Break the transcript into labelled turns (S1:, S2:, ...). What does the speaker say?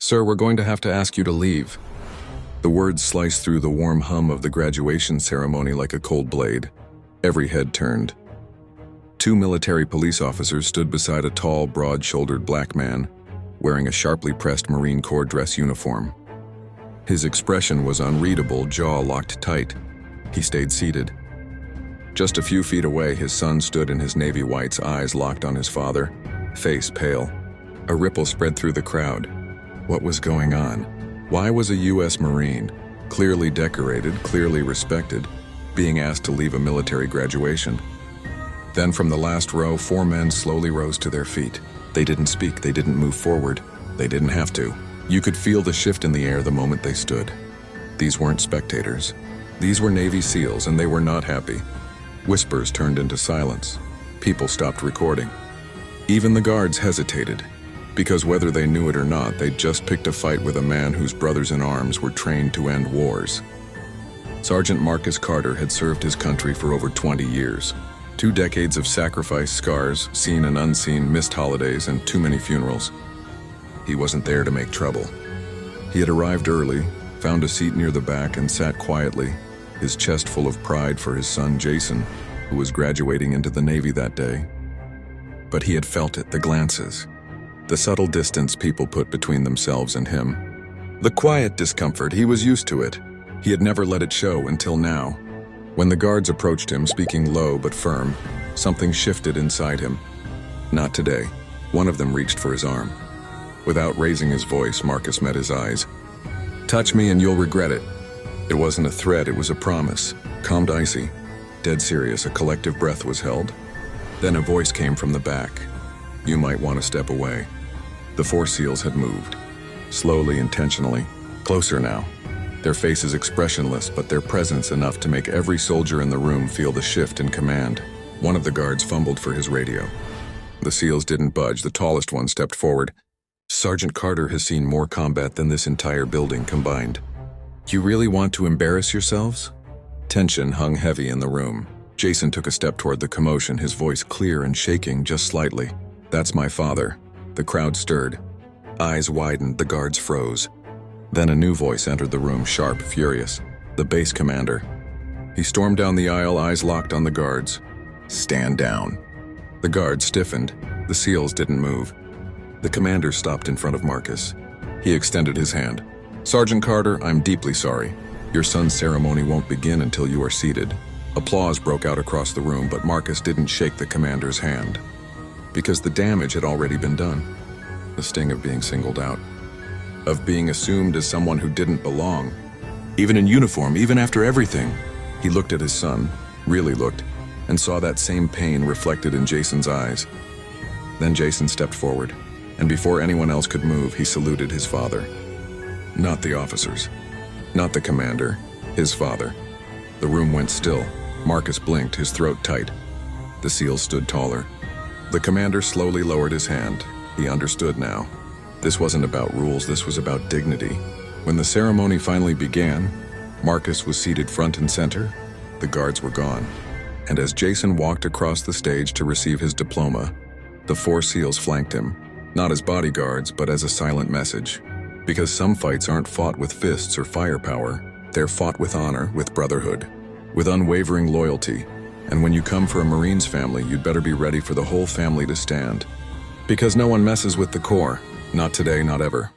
S1: "Sir, we're going to have to ask you to leave." The words sliced through the warm hum of the graduation ceremony like a cold blade. Every head turned. Two military police officers stood beside a tall, broad-shouldered black man, wearing a sharply pressed Marine Corps dress uniform. His expression was unreadable, jaw locked tight. He stayed seated. Just a few feet away, his son stood in his navy whites, eyes locked on his father, face pale. A ripple spread through the crowd. What was going on? Why was a U.S. Marine, clearly decorated, clearly respected, being asked to leave a military graduation? Then from the last row, 4 men slowly rose to their feet. They didn't speak, they didn't move forward. They didn't have to. You could feel the shift in the air the moment they stood. These weren't spectators. These were Navy SEALs, and they were not happy. Whispers turned into silence. People stopped recording. Even the guards hesitated, because whether they knew it or not, they'd just picked a fight with a man whose brothers in arms were trained to end wars. Sergeant Marcus Carter had served his country for over 20 years. 2 decades of sacrifice, scars, seen and unseen, missed holidays, and too many funerals. He wasn't there to make trouble. He had arrived early, found a seat near the back, and sat quietly, his chest full of pride for his son Jason, who was graduating into the Navy that day. But he had felt it, the glances, the subtle distance people put between themselves and him. The quiet discomfort, he was used to it. He had never let it show until now. When the guards approached him, speaking low but firm, something shifted inside him. Not today. One of them reached for his arm. Without raising his voice, Marcus met his eyes. "Touch me and you'll regret it." It wasn't a threat, it was a promise. Calmed, icy, dead serious. A collective breath was held. Then a voice came from the back. "You might want to step away." The 4 SEALs had moved. Slowly, intentionally. Closer now. Their faces expressionless, but their presence enough to make every soldier in the room feel the shift in command. One of the guards fumbled for his radio. The SEALs didn't budge. The tallest one stepped forward. "Sergeant Carter has seen more combat than this entire building combined. You really want to embarrass yourselves?" Tension hung heavy in the room. Jason took a step toward the commotion, his voice clear and shaking just slightly. "That's my father." The crowd stirred. Eyes widened, the guards froze. Then a new voice entered the room, sharp, furious. The base commander. He stormed down the aisle, eyes locked on the guards. "Stand down." The guards stiffened. The SEALs didn't move. The commander stopped in front of Marcus. He extended his hand. "Sergeant Carter, I'm deeply sorry. Your son's ceremony won't begin until you are seated." Applause broke out across the room, but Marcus didn't shake the commander's hand. Because the damage had already been done. The sting of being singled out. Of being assumed as someone who didn't belong. Even in uniform, even after everything. He looked at his son, really looked, and saw that same pain reflected in Jason's eyes. Then Jason stepped forward, and before anyone else could move, he saluted his father. Not the officers. Not the commander. His father. The room went still. Marcus blinked, his throat tight. The SEALs stood taller. The commander slowly lowered his hand. He understood now. This wasn't about rules, this was about dignity. When the ceremony finally began, Marcus was seated front and center. The guards were gone. And as Jason walked across the stage to receive his diploma, the 4 SEALs flanked him, not as bodyguards, but as a silent message. Because some fights aren't fought with fists or firepower. They're fought with honor, with brotherhood, with unwavering loyalty. And when you come for a Marine's family, you'd better be ready for the whole family to stand. Because no one messes with the Corps. Not today, not ever.